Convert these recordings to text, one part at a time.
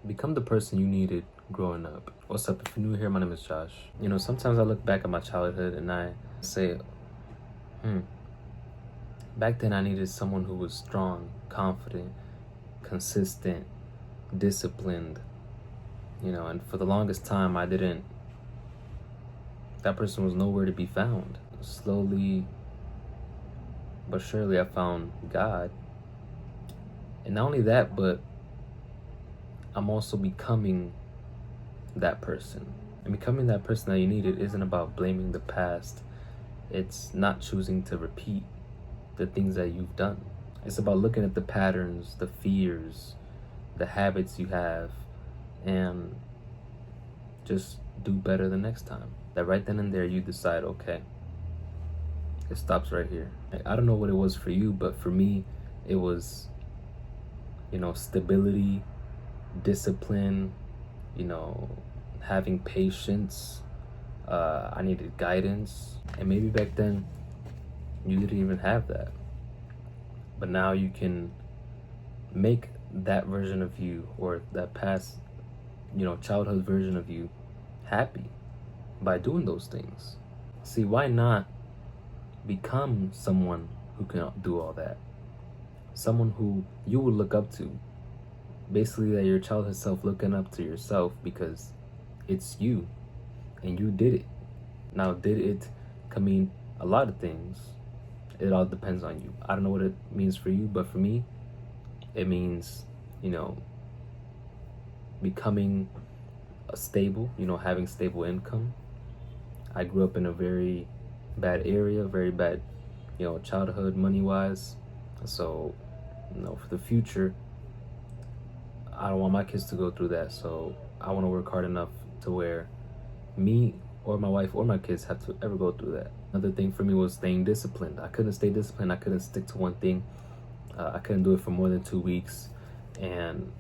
Become the person you needed growing up. What's up? If you're new here, my name is Josh. Sometimes I look back at my childhood and I say, back then I needed someone who was strong, confident, consistent, disciplined, and for the longest time that person was nowhere to be found. Slowly but surely I found God. And not only that, but I'm also becoming that person. And becoming that person that you needed isn't about blaming the past. It's not choosing to repeat the things that you've done. It's about looking at the patterns, the fears, the habits you have, and just do better the next time. That right then and there you decide, okay, it stops right here. I don't know what it was for you, but for me, it was, stability, discipline, having patience. I needed guidance. And maybe back then you didn't even have that. But now you can make that version of you, or that past, childhood version of you, happy by doing those things. See, why not become someone who can do all that? Someone who you would look up to. Basically, that your childhood self looking up to yourself because it's you and you did it. Now, did it can mean a lot of things. It all depends on you. I don't know what it means for you, but for me, it means, becoming stable, having stable income. I grew up in a very bad area, very bad, childhood money-wise. So, for the future, I don't want my kids to go through that. So I want to work hard enough to where me or my wife or my kids have to ever go through that. Another thing for me was staying disciplined. I couldn't stay disciplined. I couldn't stick to one thing. I couldn't do it for more than 2 weeks. And,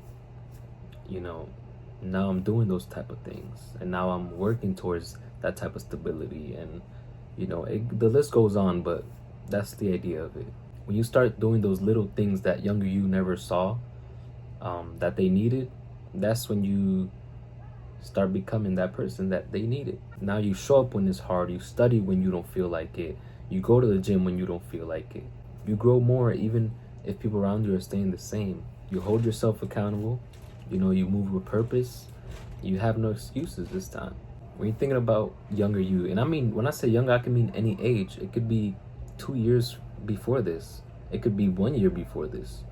now I'm doing those type of things. And now I'm working towards that type of stability. And, the list goes on, but that's the idea of it. When you start doing those little things that younger you never saw, that they needed, that's when you start becoming that person that they needed. Now you show up when it's hard, you study when you don't feel like it, you go to the gym when you don't feel like it. You grow more even if people around you are staying the same. You hold yourself accountable, you move with purpose, you have no excuses this time. When you're thinking about younger you, and I mean, when I say younger, I can mean any age. It could be 2 years before this, it could be 1 year before this.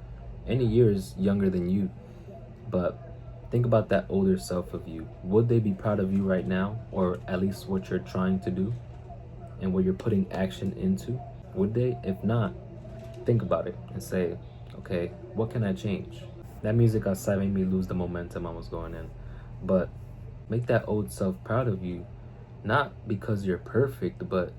Any year is younger than you. But think about that older self of you. Would they be proud of you right now, or at least what you're trying to do and what you're putting action into? Would they? If not, think about it and say, okay, what can I change? That music outside made me lose the momentum I was going in. But make that old self proud of you, not because you're perfect, but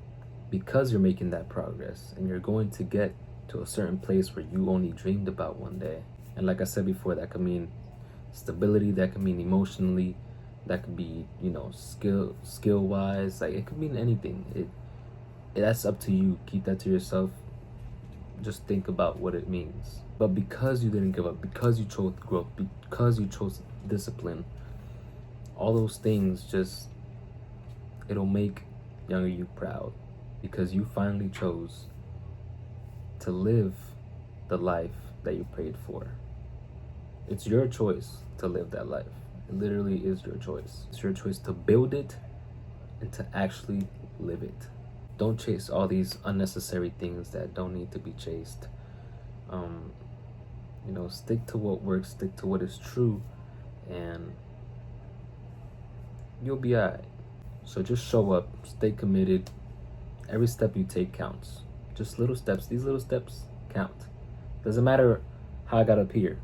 because you're making that progress and you're going to get to a certain place where you only dreamed about one day. And like I said before, that could mean stability, that could mean emotionally, that could be, skill wise, like it could mean anything. That's up to you. Keep that to yourself. Just think about what it means. But because you didn't give up, because you chose growth, because you chose discipline, all those things it'll make younger you proud, because you finally chose to live the life that you prayed for. It's your choice to live that life. It literally is your choice. It's your choice to build it and to actually live it. Don't chase all these unnecessary things that don't need to be chased. Stick to what works, stick to what is true, and you'll be all right. So just show up, stay committed. Every step you take counts. Just little steps. These little steps count. Doesn't matter how I got up here.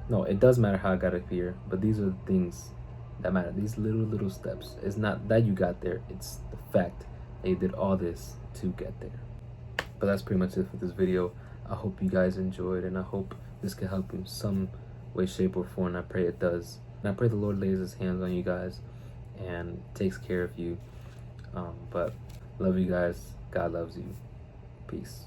No, it does matter how I got up here, but these are the things that matter. These little steps. It's not that you got there, it's the fact that you did all this to get there. But that's pretty much it for this video. I hope you guys enjoyed, and I hope this can help you in some way, shape, or form. And I pray it does. And I pray the Lord lays his hands on you guys and takes care of you. But love you guys. God loves you. Peace.